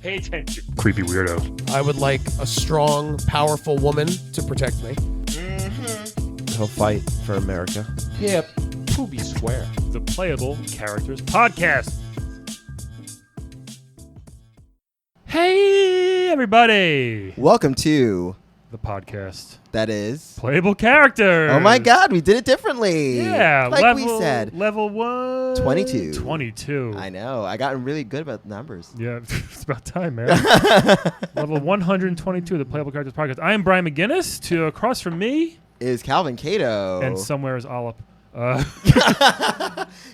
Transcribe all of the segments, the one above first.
Pay attention. Creepy weirdo. I would like a strong, powerful woman to protect me. He'll fight for America. Yeah, Poopy Square. The Playable Characters Podcast. Hey, everybody. Welcome to The podcast. that is Playable Characters. Oh my God, we did it differently. Yeah, like we said. Level 1. 22. 22. I know. I got really good about numbers. Yeah, it's about time, man. Level 122 of the Playable Characters Podcast. I am Brian McGinnis. To across from me Is Calvin Cato. and somewhere is Olip.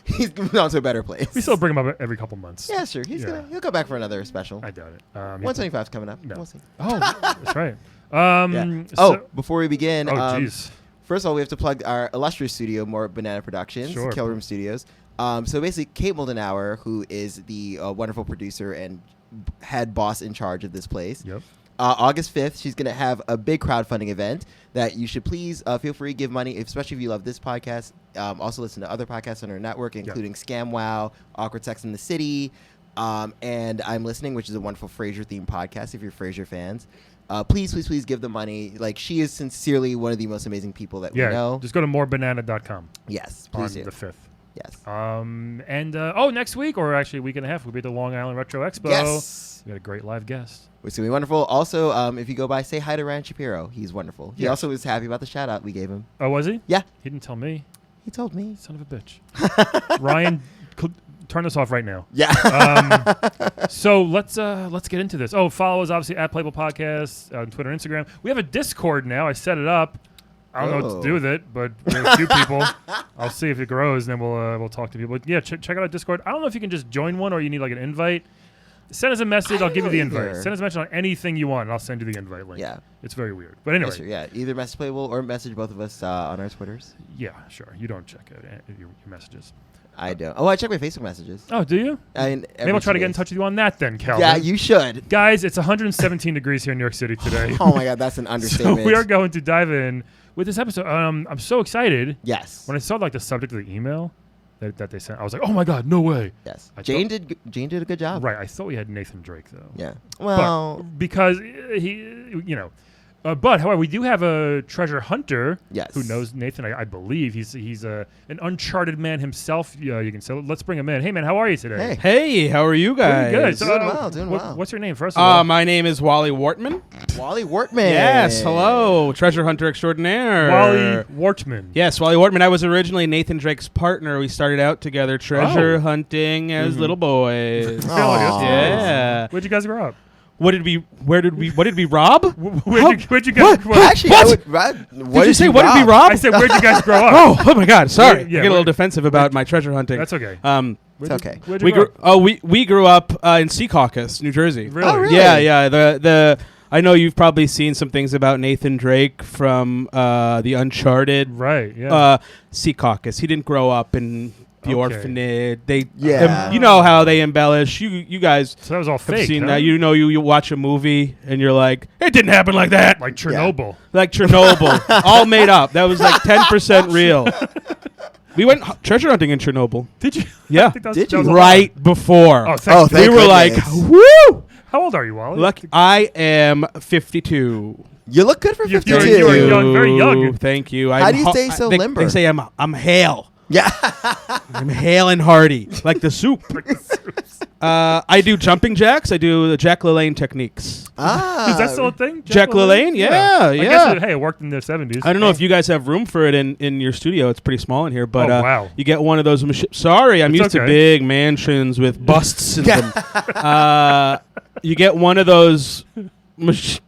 He's moving on to a better place. We still bring him up every couple months. Yeah, sure. He'll go back for another special. I doubt it. 125 is coming up. No. We'll see. Oh, that's right. Yeah. Before we begin, jeez. first of all, we have to plug our illustrious studio, More Banana Productions, Sure. Kill Room Studios. So basically, Kate Moldenauer, who is the wonderful producer and head boss in charge of this place. Yep. August 5th, she's going to have a big crowdfunding event that you should please feel free to give money, especially if you love this podcast. Also listen to other podcasts on our network, including Scam Wow, Awkward Sex in the City, and I'm Listening, which is a wonderful Frasier-themed podcast if you're Frasier fans. Please give them money. Like, she is sincerely one of the most amazing people that we know. Just go to morebanana.com. Yes, On please do. the 5th. Yes. Next week, or actually a week and a half, we'll be at the Long Island Retro Expo. Yes. We got a great live guest. It's going to be wonderful. Also, if you go by, say hi to Ryan Shapiro. He's wonderful. He also was happy about the shout-out we gave him. Oh, was he? Yeah. He didn't tell me. He told me. Son of a bitch. Ryan, turn this off right now. Yeah. So let's get into this. Oh, follow us obviously at Playable Podcast on Twitter and Instagram. We have a Discord now. I set it up. I don't know what to do with it, but we have a few people. I'll see if it grows, and then we'll talk to people. But yeah, check out our Discord. I don't know if you can just join one or you need like an invite. Send us a message. I'll give you the invite. Send us a message on anything you want, and I'll send you the invite link. Yeah. It's very weird. But anyway. Yes, sure, yeah. Either message Playable or message both of us on our Twitters. Yeah, sure. You don't check your messages. I don't. Oh, I check my Facebook messages. Oh, do you? Maybe Maybe I'll try to get in touch with you on that then, Calvin. Yeah, you should. Guys, it's 117 degrees here in New York City today. Oh, my God. That's an understatement. So we are going to dive in with this episode. I'm so excited. Yes. When I saw like the subject of the email that they sent, I was like, oh my God, no way. Yes. Jane did a good job. Right. I thought we had Nathan Drake though. Yeah. Well, but because he. But however, we do have a treasure hunter who knows Nathan. I believe he's an Uncharted man himself. You can say, let's bring him in. Hey man, how are you today? Hey, how are you guys? Pretty good. So, doing well. What's your name first of all? My name is Wally Wortman. Wally Wortman. Yes, hello, treasure hunter extraordinaire. Wally Wortman. Yes, Wally Wortman. I was originally Nathan Drake's partner. We started out together treasure hunting as little boys. Really? Yeah. Where'd you guys grow up? What did we rob? Where'd you guys grow up? Actually, What did you say? What did we rob? I said, where'd you guys grow up? Oh my God! Sorry, Yeah, I get a little defensive about my treasure hunting. That's okay. It's okay. Where'd you grow up? We grew up in Secaucus, New Jersey. Really? Oh, really? Yeah. I know you've probably seen some things about Nathan Drake from the Uncharted. Right. Yeah. Secaucus. He didn't grow up in the orphanage. Yeah. You know how they embellish. You guys So that was all have fake. seen huh? that. You know, you watch a movie and you're like, it didn't happen like that. Like Chernobyl. Like Chernobyl, all made up. That was like 10% real. We went treasure hunting in Chernobyl. Did you? Yeah. Did you? Right before. Oh, thank you. We were like, woo! How old are you, Wally? Look, I am 52. You look good for You're 52. You are young, very young. Thank you. How do you stay so limber? They say I'm hale. Yeah. I'm hale and hearty, like the soup. I do jumping jacks. I do the Jack LaLanne techniques. Is that still a thing? Jack LaLanne? Yeah. I guess it worked in the 70s. I don't know if you guys have room for it in your studio. It's pretty small in here, but wow. You get one of those. Sorry, I'm It's used to okay. big mansions with busts in them. You get one of those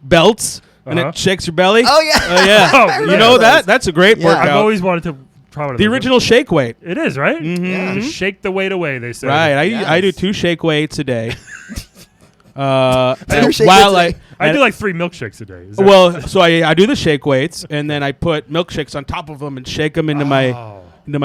belts, and it shakes your belly. Oh, yeah. Yeah. Oh, You know that? That's a great workout. I've always wanted to try one of The those. original shake weight. It is, right? Mhm. Just shake the weight away, they say. Right. I do Yes. 2 shake weights a day. Two shake While weights I do like 3 milkshakes a day. Is that- so I do the shake weights, and then I put milkshakes on top of them and shake them into my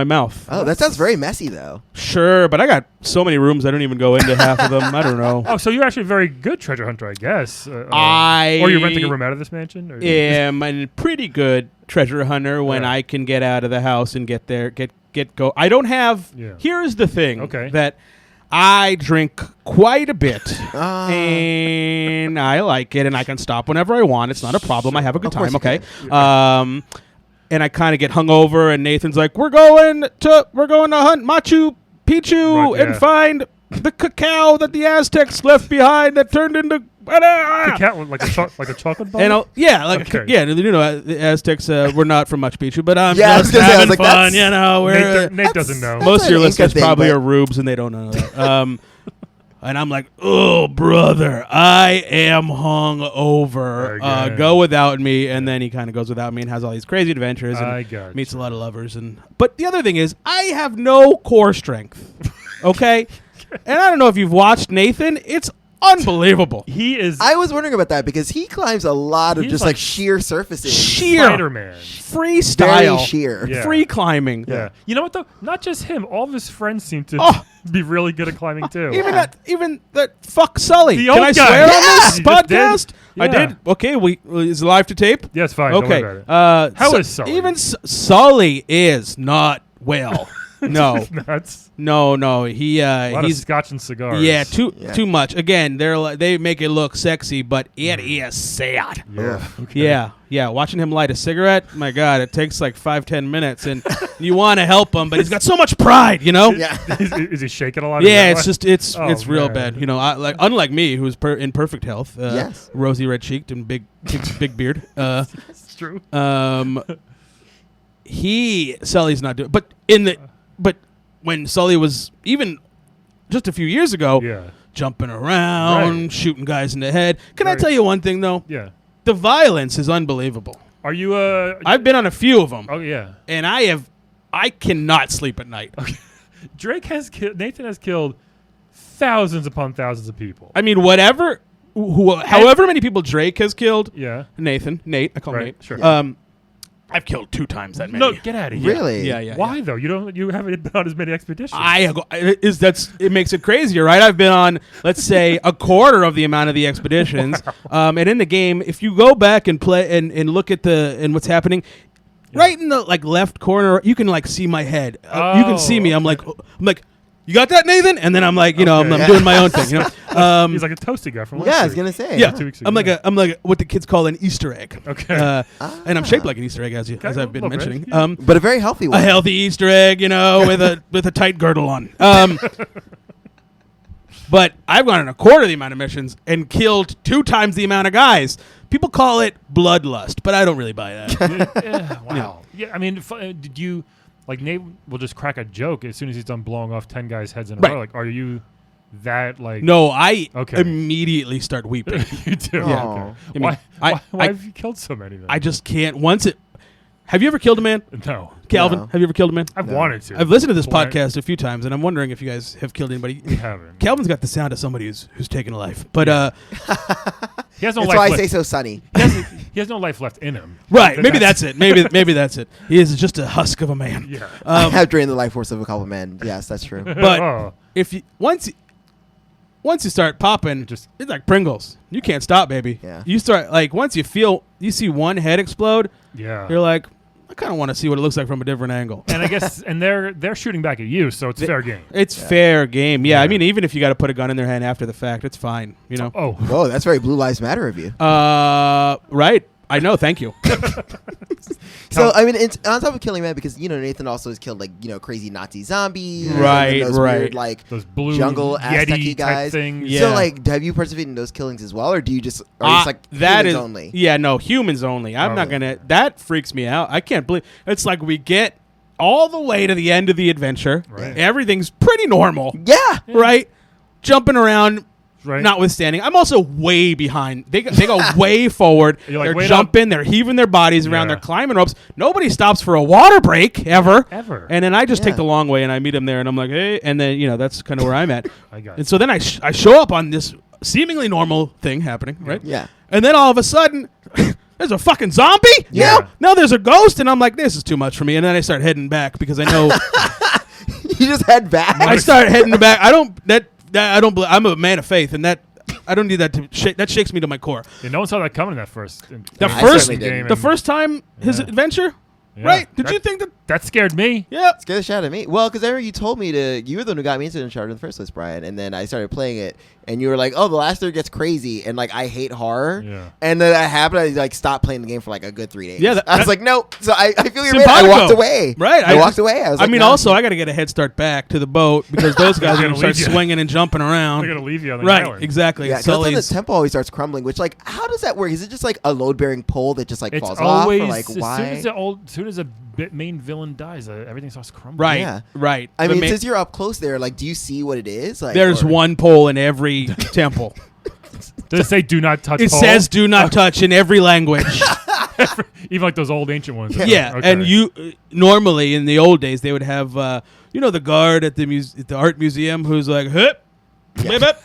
mouth. Oh, that sounds very messy, though. Sure, but I got so many rooms I don't even go into half of them. I don't know. Oh, so you're actually a very good treasure hunter, I guess. Or you're renting a room out of this mansion? Or am a pretty good treasure hunter when Yeah. I can get out of the house and get there, get go. I don't have. Yeah. Here's the thing. Okay. That I drink quite a bit, and I like it, and I can stop whenever I want. It's not a problem. I have a good time, okay? And I kind of get hungover, and Nathan's like, "We're going to hunt Machu Picchu and find the cacao that the Aztecs left behind that turned into Cacao, like a chocolate bar? And the Aztecs were not from Machu Picchu, but I'm I was just gonna say, I having was like, fun, that's- Nate doesn't know. Most of your That's an Inca listeners thing, probably but- are rubes, and they don't know that. And I'm like, oh, brother, I am hungover. Again. Go without me. And then he kind of goes without me and has all these crazy adventures I and got meets a lot of lovers. But the other thing is, I have no core strength. Okay? And I don't know if you've watched Nathan. It's unbelievable. He is I was wondering about that because he climbs a lot of He's just like like sheer surfaces. Sheer. Spider-Man. Freestyle. Very sheer. Yeah. Free climbing. Yeah. You know what though? Not just him. All of his friends seem to Oh. be really good at climbing too. Even that fuck Sully. The Can old I guy. swear Yeah. on this You just did. podcast? I Yeah. did. Okay, is it live to tape? Yeah, it's fine. Don't Okay. worry about it. How is Sully? Even Sully is not well. No. Nuts. No. He A lot of he's scotch and cigars. yeah, too much. Again, they make it look sexy, but it is sad. Yeah. Okay. Yeah. Watching him light a cigarette, my God, it takes like 5-10 minutes, and you want to help him, but he's got so much pride, you know. Yeah. Is he shaking a lot? Yeah, Is it's that why? just it's Oh, real man. bad. You know, unlike me, who's in perfect health, Yes. rosy red cheeked and big beard. It's true. Sully's not doing, but when Sully was even just a few years ago, Yeah. jumping around, Right. shooting guys in the head. Can I Right. tell you one thing though? Yeah. The violence is unbelievable. Are you I've been on a few of them, Oh yeah. and I cannot sleep at night. Drake has Nathan has killed thousands upon thousands of people. I mean, however many people Drake has killed, Yeah. Nate, I call him Right, Nate. sure. I've killed 2 times that many. No, get out of here. Really? Yeah. Why though? You haven't been on as many expeditions. It makes it crazier, right? I've been on, let's say, a quarter of the amount of the expeditions. And in the game, if you go back and play and look at what's happening, right in the left corner, you can see my head. You can see me. I'm like, you got that, Nathan? And then I'm like, I'm doing my own thing. He's like a toasty guy from last Yeah, I was week. gonna say. Yeah, 2 weeks ago. I'm like what the kids call an Easter egg. Okay. And I'm shaped like an Easter egg, as I've been a little bit, mentioning. yeah. But a very healthy A one. healthy Easter egg, with a tight girdle on. But I've gone on a quarter of the amount of missions and killed 2 times the amount of guys. People call it bloodlust, but I don't really buy that. Yeah, wow. Yeah, I mean, did you Nate will just crack a joke as soon as he's done blowing off 10 guys' heads in a Right. row? Are you that No, I Okay. immediately start weeping. You do. Yeah. Okay. I mean, why I- have you killed so many then? I just can't. Have you ever killed a man? No. Calvin, No. have you ever killed a man? I've No. wanted to. I've listened to this Blind- podcast a few times, and I'm wondering if you guys have killed anybody. You haven't. Calvin's got the sound of somebody who's taken a life. But He has no That's life why I left. say so, Sonny. He has no life left in him. right, maybe that's it. Maybe that's it. He is just a husk of a man. Yeah. I have drained the life force of a couple men. Yes, that's true. But Oh. if you once you start popping, Just- it's like Pringles. You can't stop, baby. Yeah. You start once you see one head explode, Yeah. you're like, I kind of want to see what it looks like from a different angle. And I guess they're shooting back at you, so it's fair game. It's fair game. Yeah, I Yeah. mean, even if you got to put a gun in their hand after the fact, it's fine. Oh. Whoa, that's very Blue Lives Matter of you. Right. I know. Thank you. So I mean, it's on top of killing men, because Nathan also has killed crazy Nazi zombies, and then Right, those right. weird Those blue jungle Yeti Aztec type guys. things. Yeah. So have you participated in those killings as well, or do you just That humans is only? Yeah, no, humans only. I'm not Okay. gonna. That freaks me out. I can't believe it's like we get all the way to the end of the adventure. Right. Everything's pretty normal, Yeah. right? Jumping around. Right. Notwithstanding, I'm also way behind. They go way forward. You're like, They're wait jumping. They're heaving their bodies around. Yeah. They're climbing ropes. Nobody stops for a water break ever. And then I just take Yeah. the long way and I meet them there and I'm like, hey. And then that's kind of where I'm at. I got And it. so then I show up on this seemingly normal thing happening, right? Yeah. And then all of a sudden, there's a fucking zombie. Yeah. Now there's a ghost, and I'm like, this is too much for me. And then I start heading back because I know You just head back. I start heading back. I'm a man of faith, and that I don't need that to that shakes me to my core. Yeah, no one saw that coming that first. The I first certainly didn't. the first time his Yeah. adventure, Yeah. Right? Did you think that? That scared me. Yeah. Scared the shit out of me. Well, because I remember you told me you were the one who got me into Uncharted in the first place, Brian. And then I started playing it, and you were like, "Oh, the last third gets crazy," and like I hate horror. Yeah. And then that happened. I like stopped playing the game for like a good 3 days. Yeah, I was like, "No." So I feel your pain. I Simpatico. walked away. Right. I walked away. I was. I like, mean, no. also, I got to get a head start back to the boat because those guys are going to start leave you. swinging and jumping around. They're gonna leave you on the Right. island. Exactly. Yeah, because then the Sully's. tempo always starts crumbling. Which, like, how does that work? Is it just like a load-bearing pole that just like It's falls always off? Or, like, why? as soon as a main villain dies, everything starts crumbling. Right. Yeah. Right. I The mean, ma- since you're up close there, like, do you see what it is? Like, there's or- one pole in every temple. Does it say "Do not touch"? It pole? says "Do not touch" in every language. Even like those old ancient ones. Yeah, Okay. and you normally in the old days they would have the guard at the art museum who's like, "Hup, blip, blip,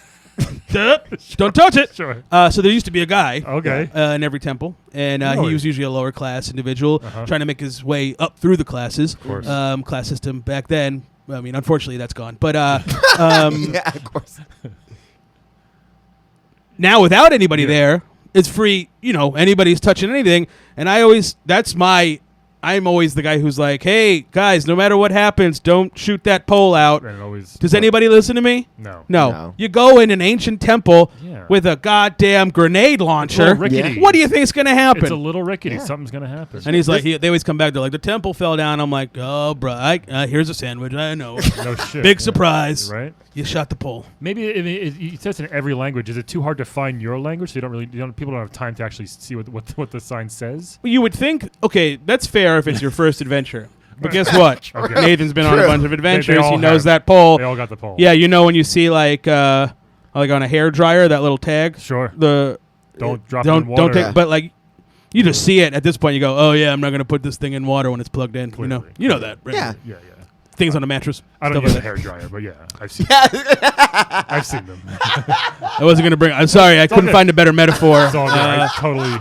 hup, don't touch it." Sure. So there used to be a guy Okay. in every temple, and he Really? was usually a lower class individual Uh-huh. trying to make his way up through the classes. Of course. Class system back then. I mean, unfortunately, that's gone. But yeah, of course. now without anybody Yeah. there, it's free. Anybody's touching anything, and I'm always the guy who's like, hey guys, no matter what happens, don't shoot that pole out. And it always. Does anybody listen to me? No. No. You go in an ancient temple Yeah. with a goddamn grenade launcher. Rickety. What do you think's gonna happen? It's a little rickety. Yeah. Something's gonna happen. And he's like, they always come back. They're like, the temple fell down. I'm like, oh, bro, here's a sandwich. I know. no shit. Big Yeah. surprise. Right. You shot the pole. Maybe it says in every language. Is it too hard to find your language? So people don't have time to actually see what the sign says. Well, you would think, okay, that's fair if it's your first adventure. But guess what? Okay. Nathan's been on a True. bunch of adventures. all He knows have. that pole. They all got the pole. Yeah, when you see like on a hair dryer, that little tag. Sure. The Don't drop it in water. don't take. Yeah. But like, you just see it at this point. You go, oh yeah, I'm not gonna put this thing in water when it's plugged in. Clearly. You know that. Right? Yeah. Yeah. Things on a mattress. I don't stuff use a like hair dryer, but yeah, I've seen. Yeah. I've seen them. that. I wasn't gonna bring. I'm sorry, I couldn't okay. find a better metaphor. It's all good. I totally.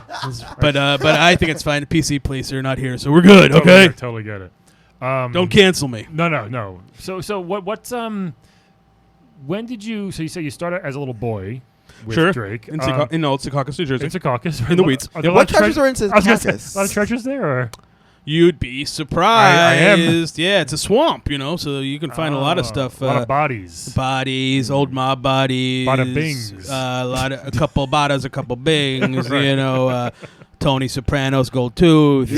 But I think it's fine. PC police are not here, so we're good. Totally, Okay. I totally get it. Don't cancel me. No. So what's when did you? So you say you started as a little boy with Sure. Drake In Old Secaucus, New Jersey. in Secaucus. In the weeds. Are there a What lot of treasures are in I was gonna say, Secaucus? a lot of treasures there, or You'd be surprised. Yeah, it's a swamp, so you can find a lot of stuff. A lot of bodies. Bodies, old mob bodies. Bada bings. A couple badas, a couple bings. Right. Tony Soprano's gold tooth.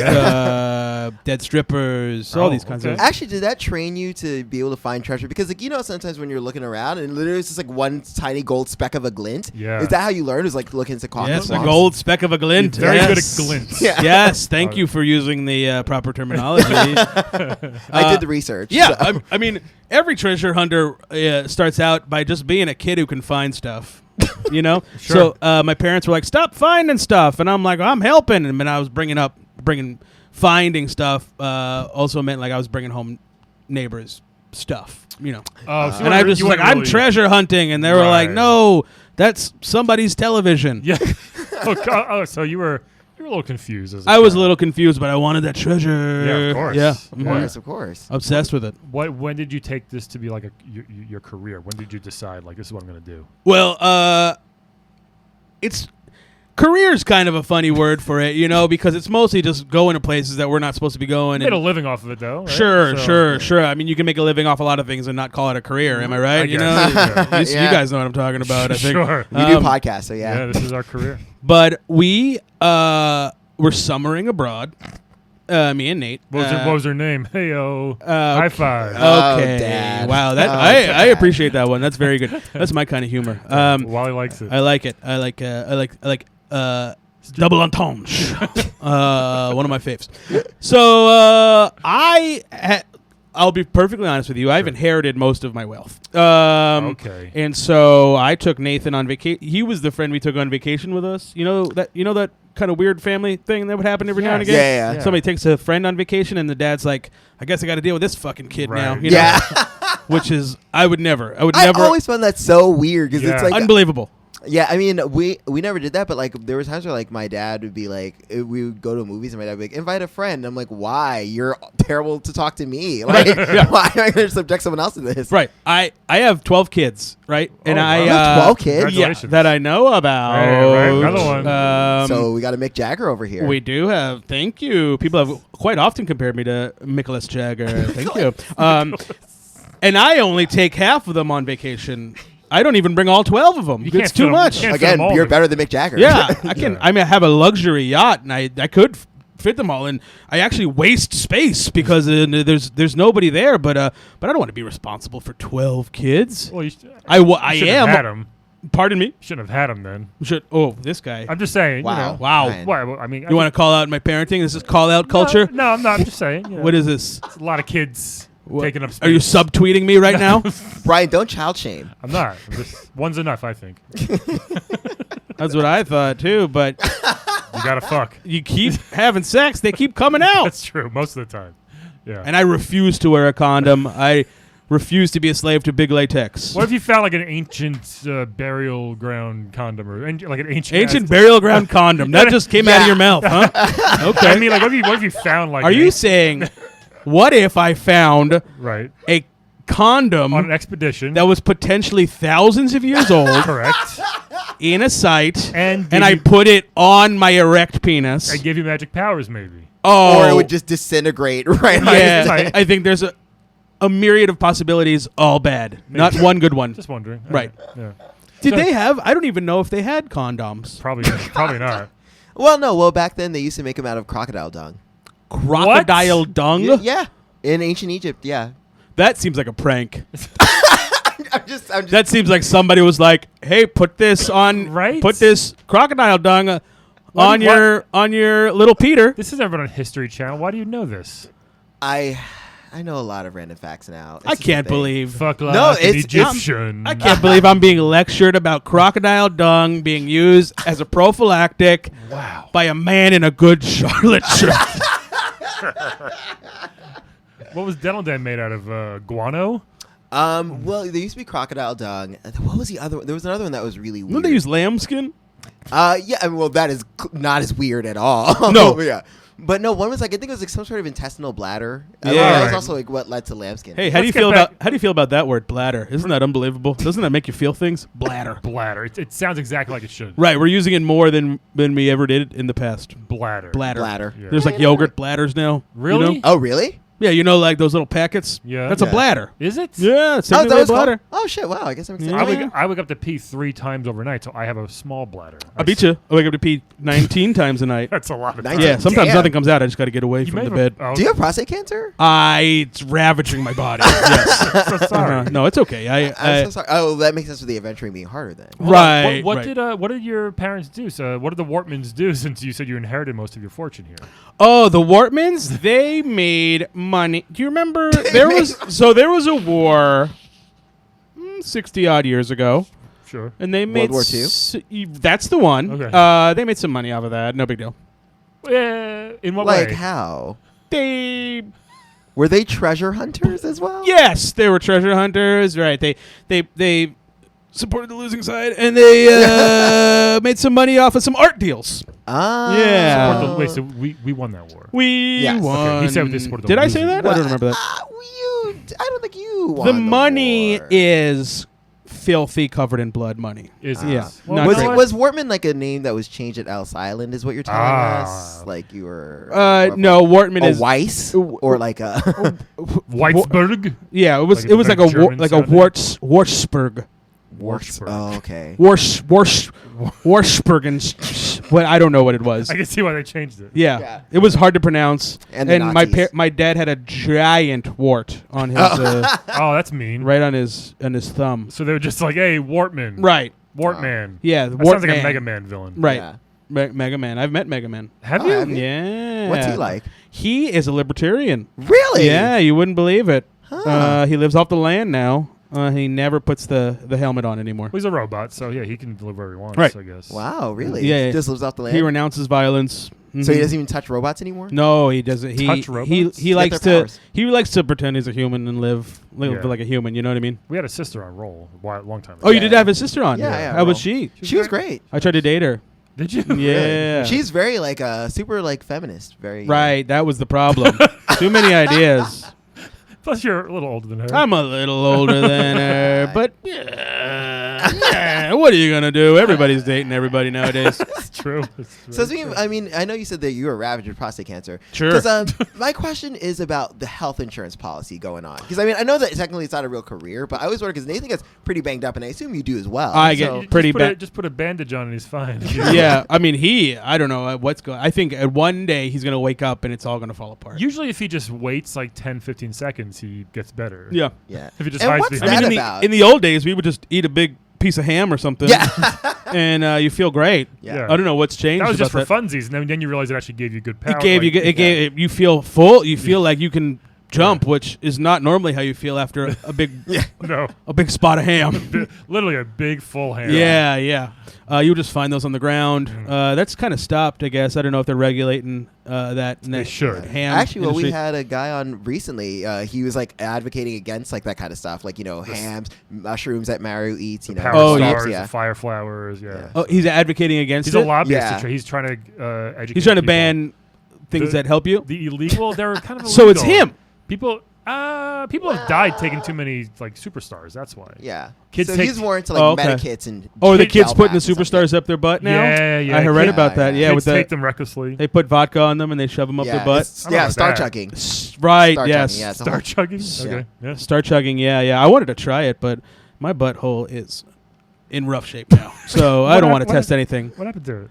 Dead strippers. All Oh, these kinds okay. of. Actually, did that train you to be able to find treasure? Because, like, sometimes when you're looking around and literally it's just like one tiny gold speck of a glint. Yeah. Is that how you learn? Is like looking into Caucasus Yes, a swamps? gold speck of a glint. Very yes. good at glints. Yeah. Yes, thank you for using the proper terminology. I did the research. Yeah, so. I mean, every treasure hunter starts out by just being a kid who can find stuff. Sure. So my parents were like, "Stop finding stuff," and I'm like, "I'm helping." And when I was finding stuff, also meant like I was bringing home neighbors' stuff. Oh, so And I was like, "I'm treasure hunting," and they were like, Right. "No, that's somebody's television." Yeah. So you were a little confused. As I was a child. little confused, but I wanted that treasure. Yeah, of course. Yeah, Of Of course. obsessed with it. When did you take this to be like your career? When did you decide like this is what I'm going to do? Well, career's kind of a funny word for it, because it's mostly just going to places that we're not supposed to be going. You made a And living off of it though. Right? sure, So- sure. I mean, you can make a living off a lot of things and not call it a career. Am I right? I guess. At least Yeah. you guys know what I'm talking about. I think. Sure. We do podcasts, so Yeah, this is our career. But we were summering abroad. Me and Nate. What was her name? Heyo. High five. Oh, Okay. Dad. Wow. That Oh, I Dad. appreciate that one. That's very good. That's my kind of humor. Wally likes it. I like it. I like double entendre. One of my faves. So I'll be perfectly honest with you. I've inherited most of my wealth. Okay. And so I took Nathan on vacation. He was the friend we took on vacation with us. You know that kind of weird family thing that would happen every now and Yes. again. Yeah. Somebody takes a friend on vacation, and the dad's like, "I guess I got to deal with this fucking kid now." Right. You know? Yeah. Which is I would never. I always found that so weird because Yeah. it's like Unbelievable. Yeah, I mean, we never did that, but like there were times where like my dad would be like, we would go to movies and my dad would be like, invite a friend. I'm like, why? You're terrible to talk to me. Like, why am I going to subject someone else to this? Right. I have 12 kids, right? And wow. I You have 12 kids? Yeah, Congratulations. that I know about. Right, another one. So we got a Mick Jagger over here. We do have. Thank you. People have quite often compared me to Nicholas Jagger. Thank you. And I only take half of them on vacation. I don't even bring all 12 of them. You can't It's fit too 'em- much. you can't fit Again, 'em all you're in. better than Mick Jagger. Yeah, I can. Yeah. I mean, I have a luxury yacht, and I could fit them all, and I actually waste space because there's nobody there. But I don't want to be responsible for 12 kids. Well, you I shouldn't have had am. him. Pardon me. Shouldn't have had him then. This guy. I'm just saying. Wow. You know. Wow. Ryan. Why? Well, I mean, You want to call out my parenting? This is call out culture. No, I'm not. I'm just saying. You know, What is this? it's a lot of kids taking up space. Are you subtweeting me right now? Brian, don't child shame. I'm not. One's enough, I think. That's what I thought too. But You gotta fuck. you keep having sex, they keep coming out. That's true. Most of the time. Yeah. And I refuse to wear a condom. I refuse to be a slave to big latex. What if you found like an ancient burial ground condom or like an ancient Burial ground condom. That just came out of your mouth, huh? Okay. I mean, like, what if you found like? Are an you saying, what if I found right a condom on an expedition that was potentially thousands of years old correct in a site, and I put it on my erect penis? and give you magic powers maybe? Oh, Or it would just disintegrate right yeah. Right. I think there's a myriad of possibilities, all bad. Not one good one. Just wondering. Right. Yeah. Did So- they have? I don't even know if they had condoms. Probably not. Well, no. Well, back then they used to make them out of crocodile dung. Crocodile dung? Yeah. In ancient Egypt, yeah. That seems like a prank. I'm just That seems like somebody was like, "Hey, put this on, Right? Put this crocodile dung on What- your little Peter." This has never been on History Channel. Why do you know this? I know a lot of random facts now. I can't believe. Fuck like No, an it's- Egyptian. I can't believe I'm being lectured about crocodile dung being used as a prophylactic Wow. by a man in a good Charlotte shirt. What was dental dam made out of? Guano? Well, there used to be crocodile dung. What was the other one? There was another one that was really weird. Don't they use lambskin? Yeah, I mean, well, that is not as weird at all. No. Yeah. But no, one was like, I think it was like some sort of intestinal bladder. Yeah. That was Right. also like what led to lambskin. Hey, how do you Let's get feel back- about that word bladder? Isn't that unbelievable? Doesn't that make you feel things? Bladder. Bladder. It sounds exactly like it should. Right, we're using it more than we ever did in the past. Bladder. Bladder. Yeah. There's like yogurt bladders now. Really? You know? Oh, really? Yeah, you know, like those little packets. Yeah. That's Yeah. a bladder. Is it? Yeah, it's Oh, a that was bladder. called? Oh shit! Wow, I guess I'm excited. Yeah. I wake up to pee 3 times overnight, so I have a small bladder. I beat you. I wake up to pee 19 times a night. That's a lot of 19? time. Yeah, sometimes Damn. nothing comes out. I just got to get away You from may the have bed. a- oh, Do you have prostate cancer? It's ravaging my body. Yes. so sorry. No, it's okay. I'm so sorry. Oh, that makes sense for the adventuring being harder then. Hold on. Right. What right. did your parents do? So what did the Wortmans do? Since you said you inherited most of your fortune here. Oh, the Wortmans, they made money. Do you remember there was a war 60 odd years ago, Sure. and they made War II? That's the one. Okay. They made some money off of that. No big deal. In what Like way? how? They Were they treasure hunters as well? Yes, they were treasure hunters. Right. They supported the losing side, and they made some money off of some art deals. Ah. Yeah. Support the- wait, so we won that war. We Yes. won. Okay, he said they supported the Did I say losing. that? I don't remember that. I don't think you won The money war. is filthy, covered in blood money. Is Yeah. it? Not Was great. it was Wortman like a name that was changed at Ellis Island? Is what you're telling us? Like you were? No, Wortman a is Weiss or like a Whitesburg? Yeah, it was Like a like a very German sounding? Wurzburg. Warsburg. Oh, okay. Wurzburgen. What I don't know what it was. I can see why they changed it. Yeah. Yeah. It was hard to pronounce. And the my Nazis. my dad had a giant wart on his Oh, that's mean. right on his thumb. So they were just like, hey, Wortman. Right. Wortman. Yeah, the That sounds like Wortman. a Mega Man villain. Right. Yeah. Mega Man. I've met Mega Man. Have Oh, you? have you? Yeah. What's he like? He is a libertarian. Really? Yeah, you wouldn't believe it. Huh. He lives off the land now. He never puts the helmet on anymore. Well, he's a robot, so yeah, he can deliver whatever he wants, Right. I guess. Wow. Really? Yeah. Just lives off the land. He renounces violence. So he doesn't even touch robots anymore? No, he doesn't. Touch robots? He likes their to powers. he likes to pretend he's a human and live Yeah. like a human. You know what I mean? We had a sister on roll a long time ago. Oh, you Yeah. did have his sister on. Yeah, How was well, she? She was great. I tried to date her. Did you? Yeah. She's very like super like feminist. Very Right, that was the problem. Too many ideas. Plus, you're a little older than her. I'm a little older than her, but yeah, what are you gonna do? Everybody's dating everybody nowadays. It's true. So I mean, I know you said that you were ravaged with prostate cancer. Sure. Because my question is about the health insurance policy going on. Because I mean, I know that technically it's not a real career, but I always wonder because Nathan gets pretty banged up, and I assume you do as well. I get So- pretty bad. Just put a bandage on and he's fine. Yeah, I mean, I don't know what's going. I think one day he's gonna wake up and it's all gonna fall apart. Usually, if he just waits like 10, 15 seconds, he gets better. Yeah. Yeah. If he just And hides what's behind. that in about? in the old days, we would just eat a big piece of ham or something. Yeah. And you feel great. Yeah. I don't know what's changed. That was just for about funsies, and then you realize it actually gave you good power. It gave like- you. It gave. You feel full. You feel like you can jump, which is not normally how you feel after a big, no, a big spot of ham. literally a big full hand. Yeah, yeah. You would just find those on the ground. Mm. That's kind of stopped, I guess. I don't know if they're regulating that. They should. Ham Actually, well, we industry. had a guy on recently. He was like advocating against like that kind of stuff, like hams, mushrooms that Mario eats. You know, Power Oh, stars, yeah. the fire flowers. Yeah. Yeah. Oh, he's advocating against He's it. a lobbyist. Yeah. He's trying to educate. He's trying to people. ban things The- that help you. the illegal. They're kind of illegal. So it's him. People have died taking too many like superstars. That's why. Yeah. Kids so take- he's more into like Oh, okay. Medikits and. Oh, the gel kids putting the packs and stuff. superstars up their butt now. Yeah, I read yeah, about that. yeah. Yeah, Kids with the take them recklessly. they put vodka on them and they shove them up Yeah, their butt. it's- I don't know yeah, about star that. chugging. Right. Star Yes. chugging, yeah, it's a Star whole- chugging. Yeah. Okay. Yeah. Star chugging. Yeah, yeah. I wanted to try it, but my butthole is in rough shape now, so I don't want to what test hap- anything. What happened to it?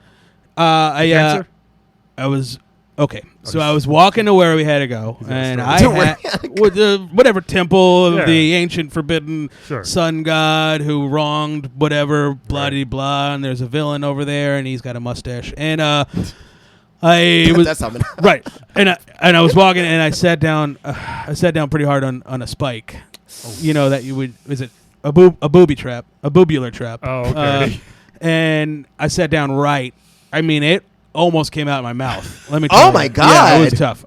I was okay. So I was walking to where we had to go, He's got a and story. I To where had we had to with the whatever temple of Yeah. the ancient forbidden Sure. sun god who wronged whatever blah de blah, and there's a villain over there, and he's got a mustache, and I was That's something. right, and I was walking, and I sat down. I sat down pretty hard on a spike. You know that you would is it a booby trap, a boobular trap. Oh, okay. And I sat down right. I mean, it almost came out of my mouth. Let me. Oh tell you. my Yeah, it God. was tough.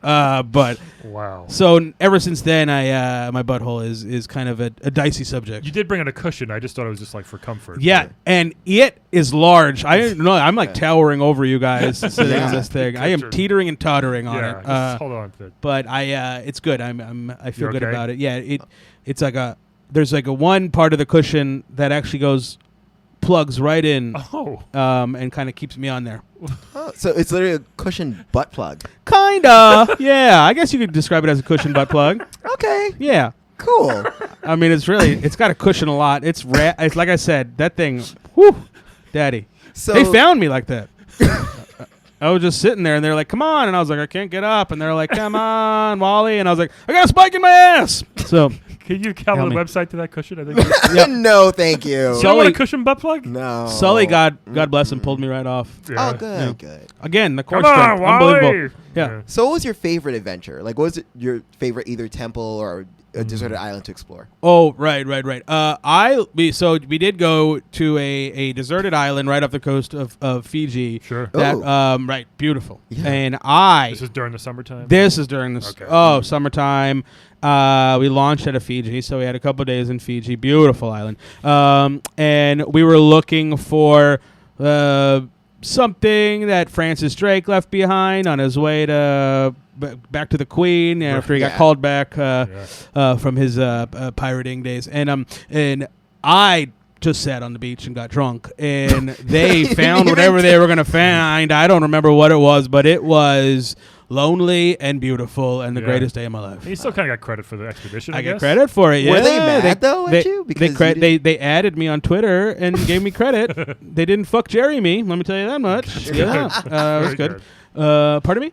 But Wow. so ever since then, my butthole is kind of a dicey subject. You did bring in a cushion. I just thought it was just like for comfort. Yeah, and it is large. I know I'm like towering over you guys sitting Yeah. on this thing. I am Picture. teetering and tottering on Yeah. it. Just hold on to it. But it's good. I feel You're good okay? about it. Yeah, it's like there's like a one part of the cushion that actually plugs right in, Oh. and kind of keeps me on there. Oh, so it's literally a cushion butt plug. Kinda, yeah. I guess you could describe it as a cushion butt plug. Okay, Yeah, cool. I mean it's got a cushion a lot. It's it's like I said, that thing. Whew, daddy. So They found me like that. I was just sitting there, and they're like, "Come on!" And I was like, "I can't get up." And they're like, "Come on, Wally!" And I was like, "I got a spike in my ass." So Can you count Tell the me. website to that cushion? I think. You no, thank you. don't want Sully- a cushion butt plug? No. Sully, God bless him, pulled me right off. Yeah. Oh, good, Yeah. good. Again, the core Come on, strength, Wally. unbelievable. Yeah. So, what was your favorite adventure? Like, what was it your favorite either temple or a deserted island to explore? Oh, right. We did go to a deserted island right off the coast of Fiji. Sure. That Oh. right, beautiful. Yeah. And This is during the summertime. This is during this. Okay. Oh, summertime. We launched out of Fiji, so we had a couple days in Fiji. Beautiful island. And we were looking for something that Francis Drake left behind on his way to back to the Queen after he got Yeah. called back Yeah. from his pirating days. And I just sat on the beach and got drunk, and they found whatever they were going to find. I don't remember what it was, but it was lonely and beautiful and the Yeah. greatest day of my life. You still kind of got credit for the expedition. I I guess. get credit for it. Were Yeah, they mad, though, at you? Because you they added me on Twitter and gave me credit. They didn't fuck Jerry me. Let me tell you that much. Yeah, it was Very good. Pardon me.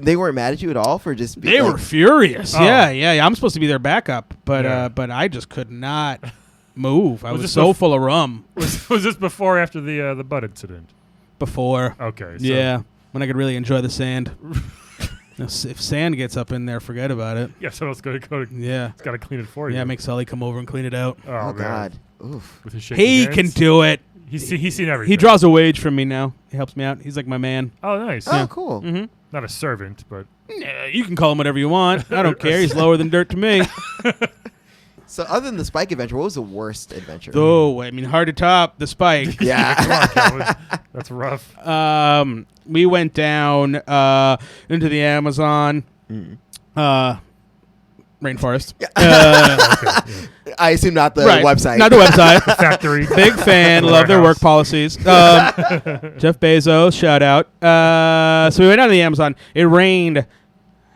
They weren't mad at you at all for just being They like, were furious. Oh. Yeah. I'm supposed to be their backup, but Yeah. but I just could not move. I Was was this so bef- full of rum Was this before or after the butt incident? before. Okay. So Yeah, when I could really enjoy the sand. If sand gets up in there, forget about it. Yeah. So it's going to go. Yeah. Got to clean it for you. Yeah, make Sully come over and clean it out. Oh, man. God. Oof. With his shaky He hands? can do it. He's seen everything. He draws a wage from me now. He helps me out. He's like my man. Oh, nice. Oh, cool. Mm-hmm. Not a servant, but You can call him whatever you want. I don't care. He's lower than dirt to me. So other than the Spike adventure, what was the worst adventure? Oh, I mean, hard to top the Spike. Yeah. come on, Calvin. That's rough. We went down into the Amazon. Rainforest. I assume not the Right. website. Not the website. Factory. Big fan. Love their work policies. Jeff Bezos, shout out. So we went down to the Amazon. It rained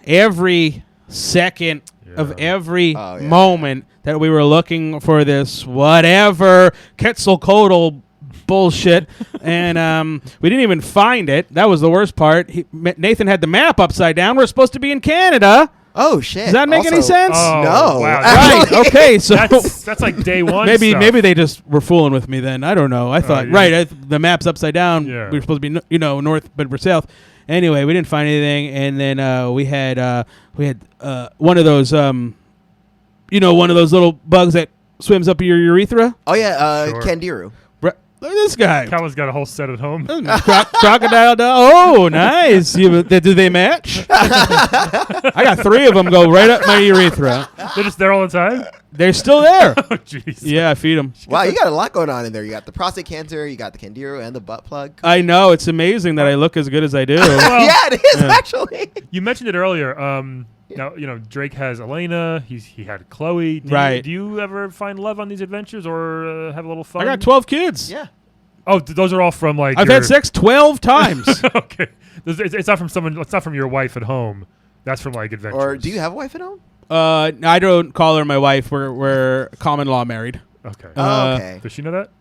every second of every moment that we were looking for this whatever Quetzalcoatl bullshit. And we didn't even find it. That was the worst part. Nathan had the map upside down. We're supposed to be in Canada. Oh shit! Does that make any sense? Oh, No. Wow. Right. Okay. So That's like day one. maybe stuff. maybe they just were fooling with me then. I don't know. I thought yeah. the map's upside down. Yeah. We were supposed to be north, but we're south. Anyway, we didn't find anything, and then we had one of those one of those little bugs that swims up your urethra. Oh yeah, Sure. Kandiru. Look at this guy. Calvin's got a whole set at home. Crocodile dog. Oh, nice. Do they match? I got 3 of them go right up my urethra. They're just there all the time. They're still there. Oh, jeez. Yeah, I feed them. Wow, you got a lot going on in there. You got the prostate cancer, you got the Kandiru, and the butt plug. I know. It's amazing that I look as good as I do. Well, yeah, it is actually. You mentioned it earlier. Now Drake has Elena. He had Chloe. Right. Do you ever find love on these adventures or have a little fun? I got 12 kids. Yeah. Oh, those are all from like. I've had sex 12 times. Okay, it's not from someone. It's not from your wife at home. That's from like adventures. Or do you have a wife at home? I don't call her my wife. We're common law married. Okay. Okay. Does she know that?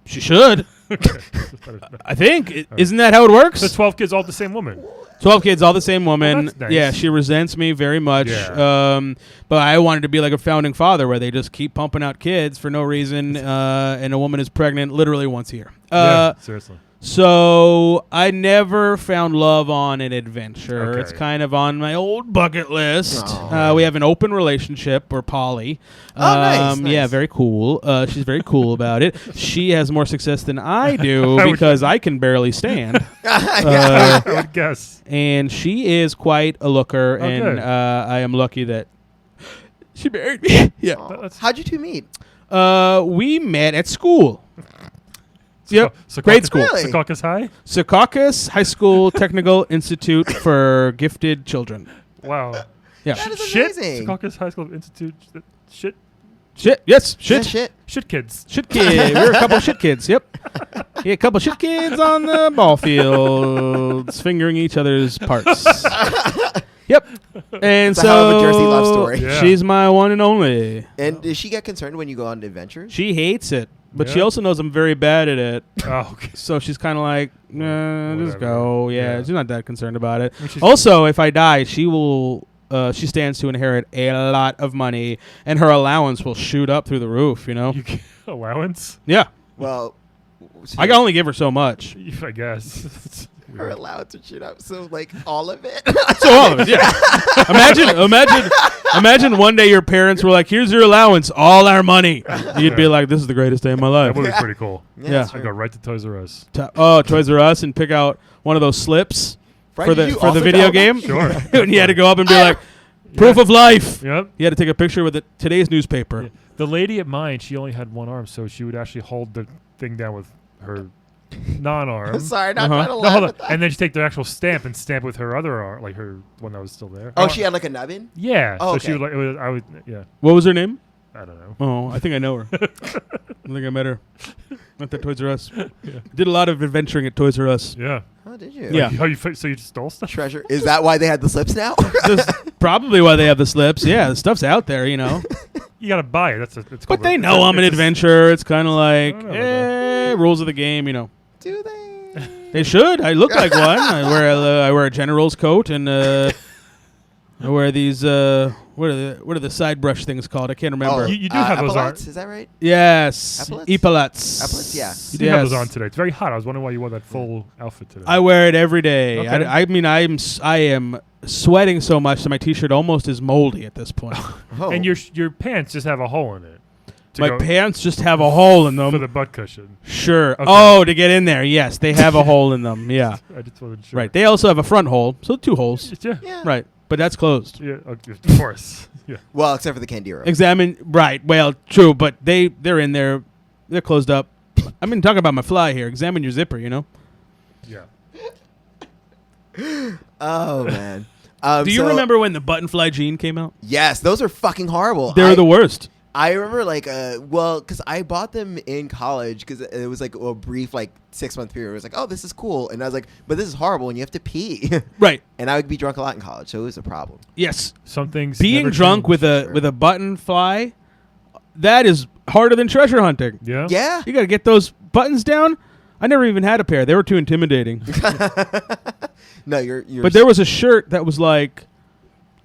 She should. Okay. I think. Isn't that how it works? So 12 kids, all the same woman. 12 kids, all the same woman. that's nice. Yeah, she resents me very much. Yeah. But I wanted to be like a founding father where they just keep pumping out kids for no reason, and a woman is pregnant literally once a year. Yeah, seriously. So I never found love on an adventure. Okay. It's kind of on my old bucket list. Aw. We have an open relationship. We're poly. Nice. Yeah, very cool. She's very cool about it. She has more success than I do I would- because I can barely stand. I would guess. And she is quite a looker, Oh, and good. I am lucky that she married me. Yeah. That's- How'd you two meet? We met at school. Yep, grade school. Really? Secaucus High? Secaucus High School Technical Institute for Gifted Children. Wow. Yeah. That is Shit. amazing. Secaucus High School Institute. Shit. Shit. Yes. Shit. Shit. Shit kids. Shit kid. We were a couple shit kids. Yep. Yeah, a couple shit kids on the ball fields, fingering each other's parts. Yep. And It's a so hell of a Jersey love story. Yeah. she's my one and only. And does she get concerned when you go on adventures? She hates it, but she Yeah. also knows I'm very bad at it. Oh, okay. So she's kind of like, nah, just Whatever. go. Yeah, Yeah. she's not that concerned about it. Which is- Also, if I die, she will. She stands to inherit a lot of money, and her allowance will shoot up through the roof. You know. You get allowance? Yeah, Well, I can only give her so much. I guess. her allowed to shoot up, so like all of it. So all of it, yeah. Imagine one day your parents were like, "Here's your allowance, all our money." You'd be like, "This is the greatest day of my life." That would be pretty cool. Yeah. I go right to Toys R Us. Toys R Us, and pick out one of those slips Frank, for did the you for the also video tell them? game. Sure. And you had to go up and be like, "Proof of life." Yep. You had to take a picture with today's newspaper. Yeah. The lady at mine, she only had one arm, so she would actually hold the thing down with her non-arm. I'm sorry, not Uh-huh. trying to No, laugh hold on. at that. And then she take the actual stamp and stamp with her other arm, like her one that was still there. Oh, she had like a nubbin? Yeah. Oh, So she okay. would like. I would. Yeah. What was her name? I don't know. Oh, I think I know her. I think I met her at the Toys R Us. Did a lot of adventuring at Toys R Us. Yeah. Oh, did you? Yeah. So you just stole stuff? Treasure. Is that why they had the slips now? That's probably why they have the slips. Yeah, the stuff's out there, you know. You gotta buy it. It's But called they a- know I'm an it's a- adventurer. It's kind of like, I don't know about rules of the game, you know. Do they? They should. I look like one. I wear a general's coat and I wear these. What are the side brush things called? I can't remember. You do have those on. epaulets, is that right? Yes, Epaulets? epaulets. Epaulets, yeah. You do have those Yes. on today. It's very hot. I was wondering why you wore that full outfit today. I wear it every day. Okay. I mean, I am sweating so much that my t-shirt almost is moldy at this point. Oh. And your pants just have a hole in it. My pants just have a hole in them. For the butt cushion. Sure. Okay. Oh, to get in there. Yes, they have a hole in them. Yeah. I just wasn't sure. Right. They also have a front hole, so 2 holes. Yeah. Yeah. Right. But that's closed. Yeah, of course. Yeah. Well, except for the Candiro. Examine. Right. Well, true, but they're in there. They're closed up. I mean, talking about my fly here. Examine your zipper, you know? Yeah. Oh, man. Do you remember when the button fly jean came out? Yes, those are fucking horrible. They were the worst. I remember, like, because I bought them in college because it was, like, a brief, like, 6-month period. It was like, oh, this is cool. And I was like, but this is horrible, and you have to pee. Right. And I would be drunk a lot in college, so it was a problem. Yes. Some things Being never drunk change. with a button fly, that is harder than treasure hunting. Yeah. Yeah. You got to get those buttons down. I never even had a pair. They were too intimidating. No, you're. But there was a shirt that was like,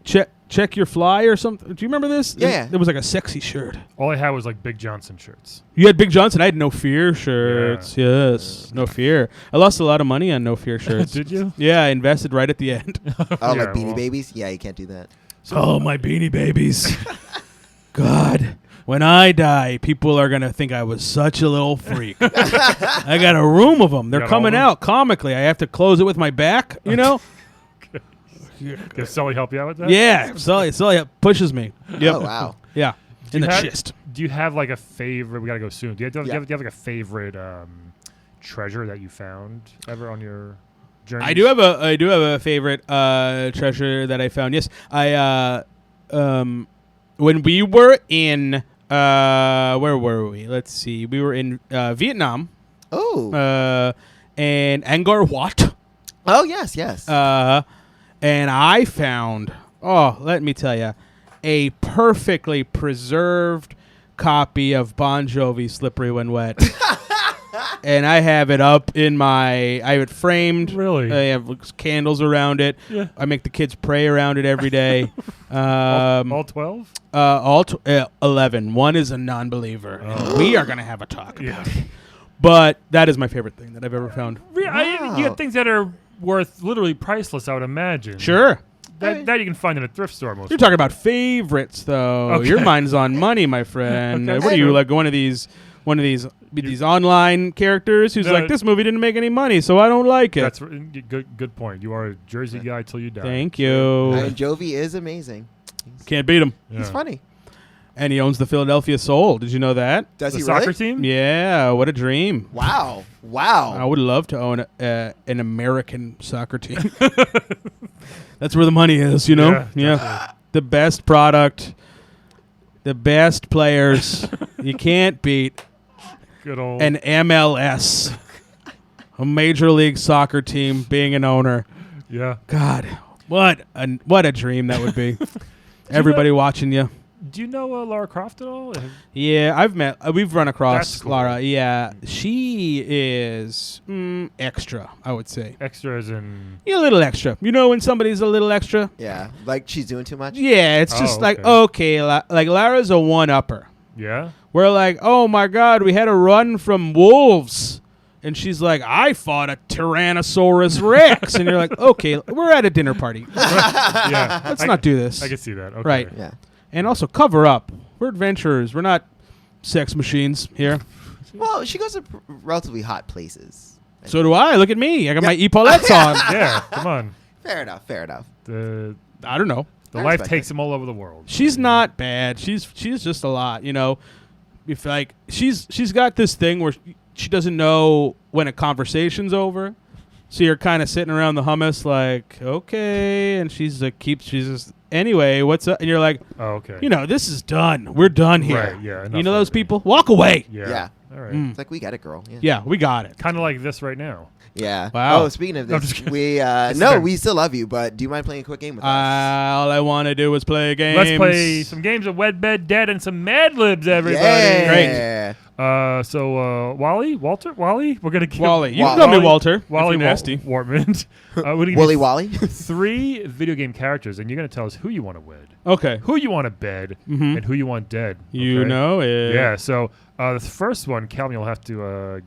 check your fly or something. Do you remember this? Yeah. It was like a sexy shirt. All I had was like Big Johnson shirts. You had Big Johnson. I had No Fear shirts. Yeah. Yes. No Fear. I lost a lot of money on No Fear shirts. Did you? Yeah, I invested right at the end. Oh, Yeah, like Beanie well. Babies? Yeah, you can't do that. Oh, my Beanie Babies. God. When I die, people are going to think I was such a little freak. I got a room of them. They're Got all coming of 'em? out comically. I have to close it with my back, you know? Did Sully help you out with that? Yeah. Sully pushes me. Yep. Oh, wow. Yeah. In the have- chest. Do you have like a favorite? We gotta go soon. Do you have, Yeah. do you have like a favorite treasure that you found ever on your journey? I do have a favorite treasure that I found. Yes. When we were in where were we? Let's see. We were in Vietnam. Oh. And Angkor Wat. Oh, yes, yes. And I found, let me tell you, a perfectly preserved copy of Bon Jovi "Slippery When Wet." And I have it up I have it framed. Really? I have candles around it. Yeah. I make the kids pray around it every day. All 12? 11. One is a non-believer. Oh. And we are going to have a talk Yeah. about it. But that is my favorite thing that I've ever found. You Wow. have things that are worth literally priceless, I would imagine. Sure. That you can find in a thrift store most. You're talking about favorites, though. Okay. Your mind's on money, my friend. Okay, What are you, sure. like one of these online characters who's No. like, this movie didn't make any money, so I don't like it. That's good point. You are a Jersey guy till you die. Thank you. And Jovi is amazing. Can't beat him. Yeah. He's funny. And he owns the Philadelphia Soul. Did you know that? Does The he soccer really? team? Yeah, what a dream. Wow. I Wow. would love to own an American soccer team. That's where the money is, you know? Yeah, Yeah. The best product, the best players. You can't beat Good old. an MLS, a Major League Soccer team being an owner. yeah. God, what a dream that would be. Everybody watching you. Do you know Lara Croft at all? Yeah, we've run across That's cool. Lara. Yeah, she is extra, I would say. Extra as in. Yeah, a little extra. You know when somebody's a little extra? Yeah. Like she's doing too much? Yeah, it's just Oh, like, okay. like Lara's a one-upper. Yeah. We're like, oh my God, we had a run from wolves. And she's like, I fought a Tyrannosaurus Rex. And you're like, okay, we're at a dinner party. Yeah. Let's not do this. I can see that. Okay. Right. Yeah. And also cover up. We're adventurers. We're not sex machines here. Well, she goes to relatively hot places. So do I. Look at me. I got my epaulettes on. Yeah. Come on. Fair enough. Fair enough. The I don't know. I life respect takes it. him all over the world. She's not bad. She's just a lot, you know. If like she's got this thing where she doesn't know when a conversation's over. So you're kind of sitting around the hummus like, okay, and she's like she's just anyway, what's up? And you're like, Oh, okay. you know, this is done. We're done here. Right, yeah, You enough know those already. people? Walk away. Yeah. Yeah. All right. Mm. It's like, we got it, girl. Yeah. Yeah, we got it. Kind of like this right now. Yeah. Wow. Oh, speaking of No, I'm this, just kidding. we This is no, fair. we still love you, but do you mind playing a quick game with us? All I want to do is play games. Let's play some games of Wed, Bed, Dead, and some Mad Libs, everybody. Yeah. So Wally, we're gonna give Wally. You can call me Walter. Wally if you're nasty. Wortman. We're gonna give Wooly you Wally. 3 video game characters, and you're gonna tell us who you want to wed, Okay. who you want to bed, Mhm. and who you want dead. You okay? know it. Yeah. So the first one, Calvin, you'll have to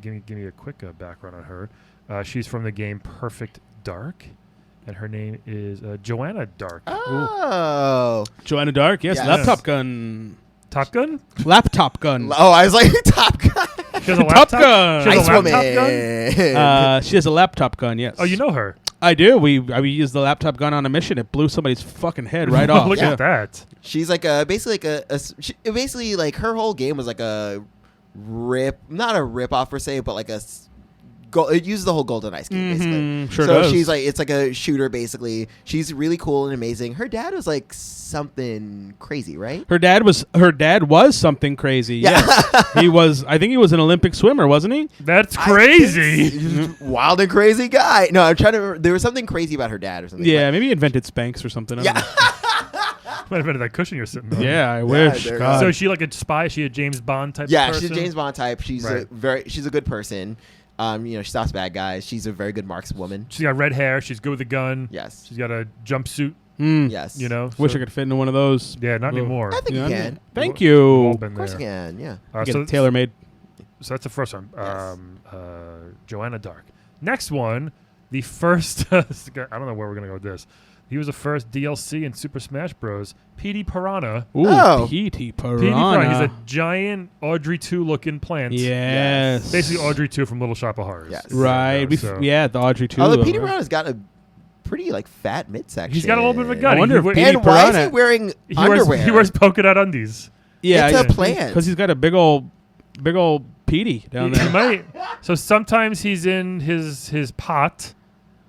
give me a quick background on her. She's from the game Perfect Dark, and her name is Joanna Dark. Oh. Joanna Dark. Yes. Yes. Laptop gun. Top Gun? Laptop gun. Oh, I was like Top Gun. She has a Top laptop? Gun. She has Ice a Woman. laptop gun? She has a laptop gun. Yes. Oh, you know her. I do. We used the laptop gun on a mission. It blew somebody's fucking head right off. Look Yeah. at that. She's like basically like her whole game was like a not a rip off per se, but like it uses the whole GoldenEye scheme basically. Sure So does. she's like, it's like a shooter basically. She's really cool and amazing. Her dad was like something crazy, right? Her dad was something crazy. Yeah. Yes. He was. I think he was an Olympic swimmer, wasn't he? That's crazy. Wild and crazy guy. No, I'm trying to remember. There was something crazy about her dad or something. Yeah, maybe he invented Spanx or something. I don't Yeah. know. Might have been that cushion you're sitting on. Yeah, I wish. there you God. So is she like a spy? Is she a James Bond type Yeah, of person? she's a James Bond type. She's Right. she's a good person. She stops bad guys. She's a very good markswoman. She's got red hair. She's good with a gun. Yes. She's got a jumpsuit, Yes. you know. Wish so- I could fit into one of those. Yeah, not Ugh. anymore. I think you can. Thank We've you. all been Of course you there. can. Yeah. Get So, it tailor made. so that's the first one. Yes. Joanna Dark. Next one, the first. I don't know where we're gonna go with this. He was the first DLC in Super Smash Bros. Petey Piranha. Ooh, Oh. Petey Petey Piranha. Piranha. He's a giant Audrey 2 looking plant. Yes. Basically Audrey 2 from Little Shop of Horrors. Yes. Right. So- Yeah, the Audrey too. Although Petey Piranha's got a pretty like fat midsection. He's got a little bit of a gun. I wonder if He- Petey And why is he Piranha- wearing he wears, underwear? he wears polka dot undies. Yeah, It's a plant. because he's got a big old Petey down He there. might. So sometimes he's in his pot,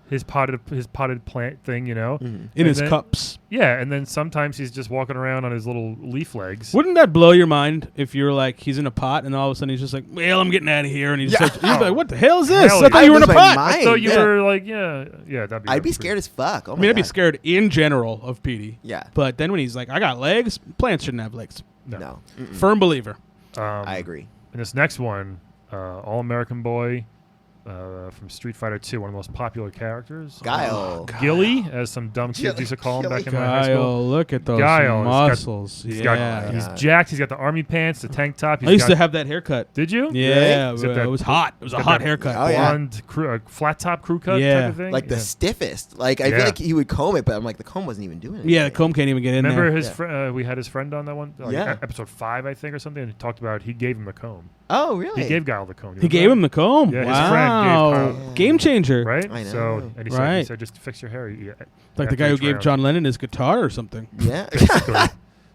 his potted plant thing, you know. Mhm. In his then- cups. Yeah, and then sometimes he's just walking around on his little leaf legs. Wouldn't that blow your mind if you're like he's in a pot and all of a sudden he's just like, well, I'm getting out of here, and he's Yeah. just like, you'd be like, what the hell is this? Hell I yeah. thought you were in a I'd lose my pot. mind. I thought you Yeah. were like, yeah, that'd be. I'd be scared as fuck. Oh I my mean, I'd be God. scared in general of Petey. Yeah. But then when he's like, I got legs, plants shouldn't have legs. No. Mm-mm. Firm believer. I agree. And this next one, All American Boy from Street Fighter 2, one of the most popular characters. Guile. Gilly, as some dumb kids used to call him back in my high school. Guile, look at those Guile, muscles. He's yeah. he's jacked. He's got the army pants, the tank top. I used to have that haircut. Did you? Yeah, Is it it that- was hot. It was a got hot that haircut. Oh, yeah. Blonde, flat top crew cut Yeah. type of thing. Like the Yeah. stiffest. Like I Yeah. feel like he would comb it, but I'm like the comb wasn't even doing it. Yeah, the comb can't even get in Remember there. his Yeah. friend? We had his friend on that one. Like Yeah. Episode 5, I think, or something. And he talked about he gave him the comb. Oh really? He gave Guile the comb. You He remember gave that? him the comb. Yeah, his wow. friend gave Kyle- Game changer. Right. I So know. and he said, Right. just fix your hair. Yeah, Like the after guy who each gave round. John Lennon his guitar or something. Yeah. Basically.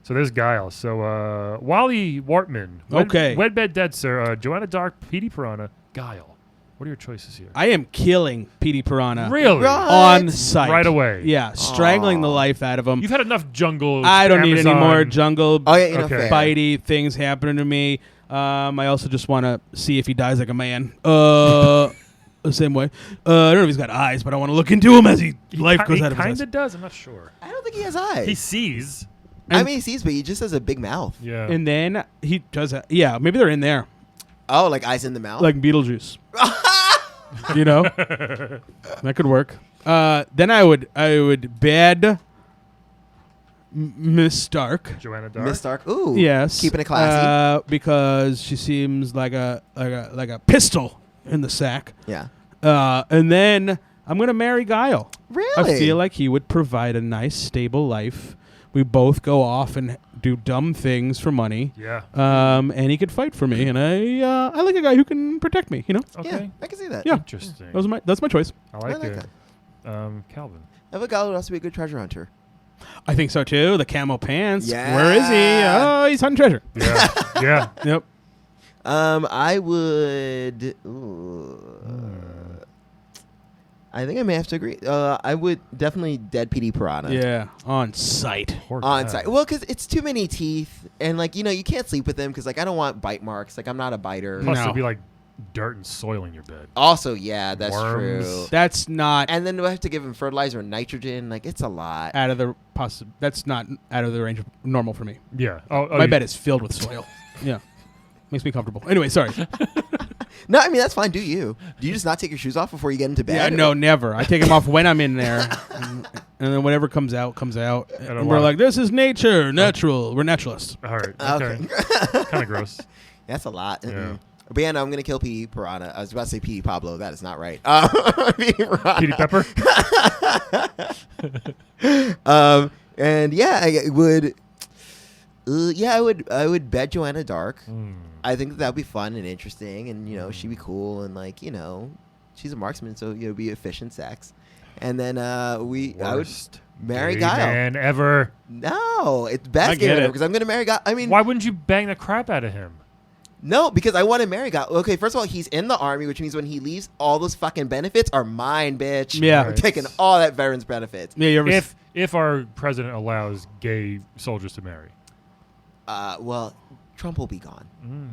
So there's Guile. So Wally Wartman. Okay. Wed Bed Dead Sir. Joanna Dark. Petey Piranha. Guile. What are your choices here? I am killing Petey Piranha. Really? Right. On sight. Right away. Yeah, strangling the Aw. life out of him. You've had enough jungle. I don't need any Amazon- more jungle Oh yeah, you know, Okay. fair. bitey things happening to me. I also just want to see if he dies like a man. The same way. I don't know if he's got eyes, but I want to look into him as life goes out of his He eyes. kind of does. I'm not sure. I don't think he has eyes. He sees. I And- mean, he sees, but he just has a big mouth. Yeah. And then he does. Yeah, maybe they're in there, Oh, like eyes in the mouth. like Beetlejuice. You know, that could work. Then I would bed Miss Stark. Joanna Dark. Miss Stark. Ooh. Yes, Keeping it classy. because she seems like a pistol in the sack. Yeah. And then I'm gonna marry Guile. Really? I feel like he would provide a nice, stable life. We both go off and do dumb things for money. Yeah. And he could fight for me, and I like a guy who can protect me. You know, Okay. Yeah, I can see that. Yeah. Interesting. that's my choice. I like, I like it. Calvin. I have a guy who would also be a good treasure hunter. I think so too. The camo pants. Yeah. Where is he? Oh, he's hunting treasure. Yeah. Yeah. Yep. I would. I think I may have to agree. I would definitely dead Petey Piranha. Yeah. On sight. Poor On guy. site. Well, because it's too many teeth, and like you can't sleep with them because like I don't want bite marks. Like I'm not a biter. Plus, No. it'd be like dirt and soil in your bed. Also, yeah, that's Worms. true. That's not And then do I have to give him fertilizer and nitrogen? Like it's a lot. out of the That's not out of the range of normal for me. Yeah. Oh, My bed is filled with soil. Yeah. Makes me comfortable. Anyway, sorry. No, I mean that's fine. Do you? Do you just not take your shoes off before you get into Yeah, bed? no, never. I take them off when I'm in there, and then whatever comes out, comes out. don't And we're want- like, this is nature, natural. We're naturalists. All right. Okay. Okay. Kind of gross. That's a lot. Yeah. But yeah, no, I'm gonna kill Petey Piranha. I was about to say Petey Pablo. That is not right. Petey Piranha. Petey Pepper. And yeah, I would. Yeah, I would bet Joanna Dark. I think that would be fun and interesting, and she'd be cool, and she's a marksman, so be efficient sex. And then I would marry gay Guile. Man ever. No, it's best I gay get man it. ever because I'm gonna marry Guile. I mean, Why wouldn't you bang the crap out of him? no, because I want to marry Guile. Okay, first of all, he's in the army, which means when he leaves, all those fucking benefits are mine, bitch. Yeah. I'm taking all that veterans benefits. Yeah, you ever If our president allows gay soldiers to marry. Well, Trump will be gone.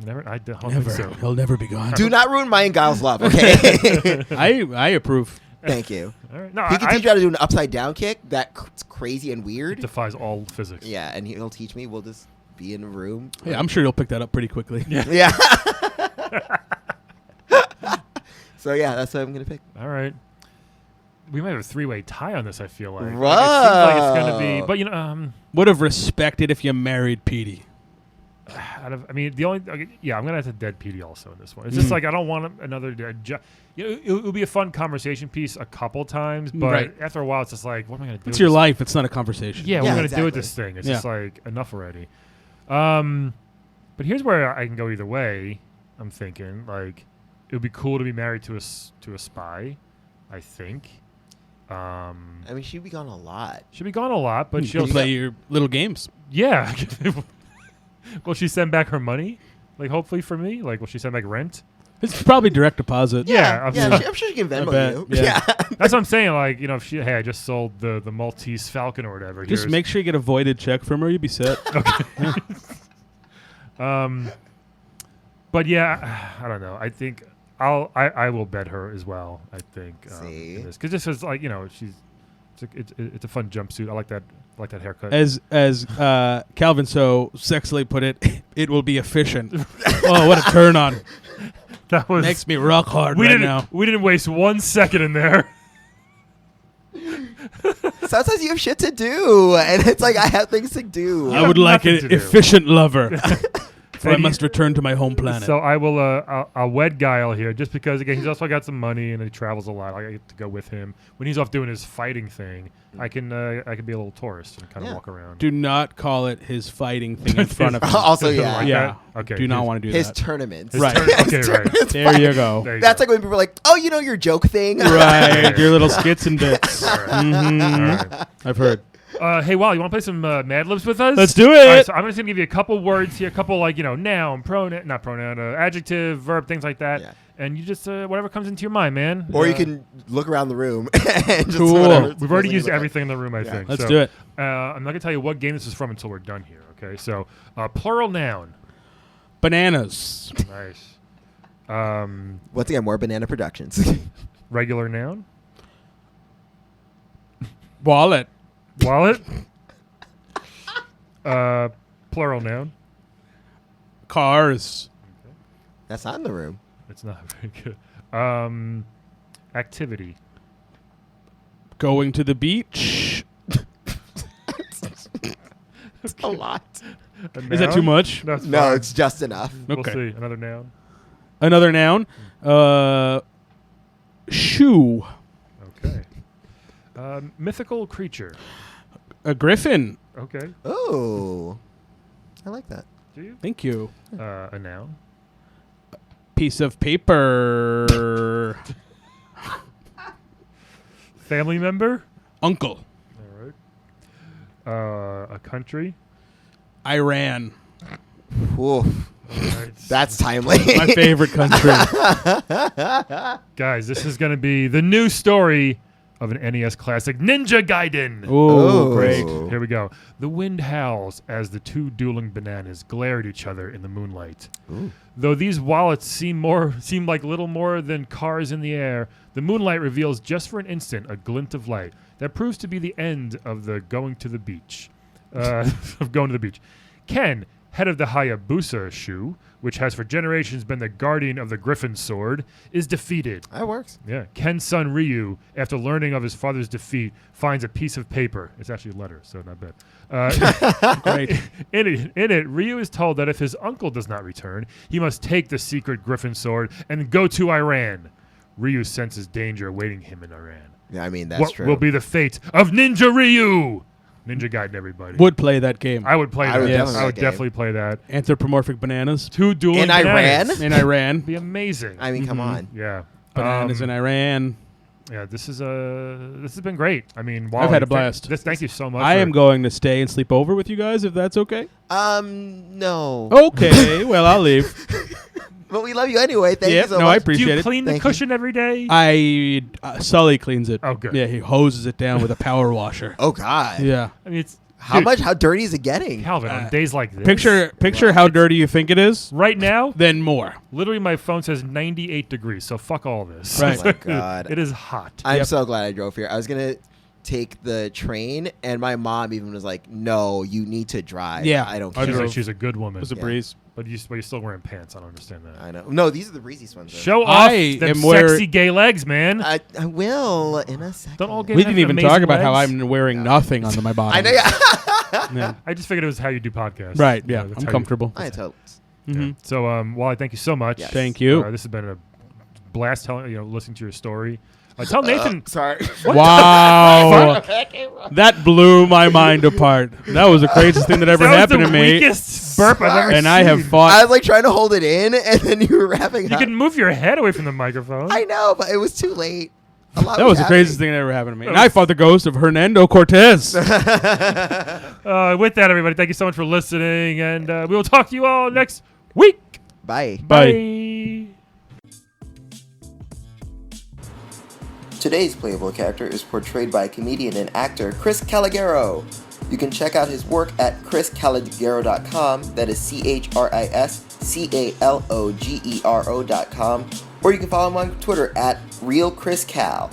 I don't never. think so. He'll never be gone. Do not ruin my and Guile's love, okay? I approve. Thank you. All right. No, He can teach you how to do an upside down kick. That's crazy and it weird. defies all physics. Yeah, and he'll teach me. We'll just be in a room. Yeah, I'm sure you'll pick that up pretty quickly. Yeah. So yeah, that's what I'm gonna pick. All right. We might have a three-way tie on this. I feel like. Whoa. It seems like it's gonna be, but Would have respected if you married Petey. I'm gonna have to dead Petey also in this one. It's just like I don't want another. It would be a fun conversation piece a couple times, but Right. after a while, it's just like, what am I gonna do? It's with your this? life. It's not a conversation. Yeah, what Yeah, am I gonna do with exactly. this thing? It's Yeah. just like enough already. But here's where I can go either way. I'm thinking like it would be cool to be married to a spy. I think. I mean, she'd be gone a lot. She'll be gone a lot, but You she'll can play your little games. Yeah. Will she send back her money? Like, hopefully for me? Like, will she send back rent? It's probably direct deposit. Yeah, yeah. absolutely. I'm sure she can I Venmo bet, you. yeah. That's what I'm saying. Like, if I just sold the Maltese Falcon or whatever. Just here's- make sure you get a voided check from her. You'll be set. But yeah, I don't know. I think I will bet her as well. I think. See? Because this is like it's a fun jumpsuit. I like that haircut. As Calvin so sexily put it, it will be efficient. Oh, what a turn on. That was Makes me rock hard we right didn't now. we didn't waste 1 second in there. Sometimes you have shit to do, and it's like I have things to do. I would like nothing an to do. efficient lover. For I And must return to my home planet. So I will I'll wed Guile here just because again he's also got some money and he travels a lot. I get to go with him when he's off doing his fighting thing. I can be a little tourist and kind of Yeah. walk around. Do not call it his fighting thing in front of him. Also, yeah. Like Yeah. that? Okay. Do not want to do His that. tournaments. His Right. turn- okay, right. There you go. There you That's go. like when people are like, "Oh, your joke thing." Right, your little skits and bits. All right. Mhm. All right. I've heard. Hey, Wally, you want to play some Mad Libs with us? Let's do All right, it. so I'm just going to give you a couple words here, a couple noun, pronoun, not pronoun, adjective, verb, things like that. Yeah. And you just, whatever comes into your mind, man. Or you can look around the room and just Cool. whatever. We've already used look at. everything in the room, I think. Let's So, do it. I'm not going to tell you what game this is from until we're done here, okay? So, plural noun. Bananas. Nice. Once again, more Banana Productions. Regular noun. Wallet. Wallet. Plural noun. Cars. That's not in the room. It's not very good. Activity. Going to the beach. It's a lot. A Is that too noun? much? That's No, fine. it's just enough. We'll Okay. see. Another noun. Another noun. Shoe. Okay. Mythical creature. A griffin. Okay. Oh, I like that. Do you? Thank you. A noun. Piece of paper. Family member. Uncle. All right. A country. Iran. Oof. All right. That's timely. My favorite country. Guys, this is going to be the new story of an NES classic, Ninja Gaiden. Oh, Oh. great. Here we go. The wind howls as the two dueling bananas glare at each other in the moonlight. Ooh. Though these wallets seem like little more than cars in the air, the moonlight reveals just for an instant a glint of light that proves to be the end of the going to the beach. Of going to the beach. Ken, head of the Hayabusa Shu, which has for generations been the guardian of the Griffin sword, is defeated. That works. Yeah. Ken's son Ryu, after learning of his father's defeat, finds a piece of paper. It's actually a letter, so not bad. Great. In it, Ryu is told that if his uncle does not return, he must take the secret Griffin sword and go to Iran. Ryu senses danger awaiting him in Iran. Yeah, I mean, that's What true. will be the fate of Ninja Ryu? Ninja Gaiden, everybody. Would play that game. I would play that. I would Yes. definitely I would play that definitely play that. Anthropomorphic bananas 2 dueling In Iran? bananas. in Iran. Be amazing. I mean, come on. Yeah. Bananas in Iran. Yeah, this has been great. I mean, wow, I've had a blast. Thank you so much. I am going to stay and sleep over with you guys if that's okay. No. Okay, well I'll leave. But we love you anyway. Thank you so no, much. I Do appreciate you it. clean the Thank you. cushion every day? Sully cleans it. Oh, good. Yeah, he hoses it down with a power washer. Oh God. Yeah. I mean, it's How dirty is it getting? Calvin on days like this. Picture how dirty you think it is. right now. Then more. Literally, my phone says 98 degrees. So fuck all this. Right. Oh my God. It is hot. I'm Yep. so glad I drove here. I was gonna take the train, and my mom even was like, "No, you need to drive." Yeah. I don't I care. drove. She's a good woman. It was a Yeah. breeze. But you're still wearing pants. I don't understand that. I know. No, these are the breezy ones. Though. Show off I them am wearing- sexy gay legs, man. I will in a second. Don't all gay We men didn't have even amazing talk about how legs? I'm wearing nothing on my bottom. I know. Yeah. I just figured it was how you do podcasts. Right. Yeah. that's I'm how you- comfortable. I told. Mhm. So, Wally, thank you so much. Yes. Thank you. This has been a blast listening to your story. Tell Nathan. Sorry. Wow. That blew my mind apart. That was the craziest thing that ever That was happened the to me. weakest burp I've ever And seen. I have I fought. was like trying to hold it in, and then you were wrapping You up. can move your head away from the microphone. I know, but it was too late. A lot That was the happening. craziest thing that ever happened to me. And I fought the ghost of Hernando Cortez. With that, everybody, thank you so much for listening, and we will talk to you all next week. Bye. Bye. Today's playable character is portrayed by comedian and actor Chris Calogero. You can check out his work at chriscalogero.com, that is ChrisCalogero.com, or you can follow him on Twitter at RealChrisCal.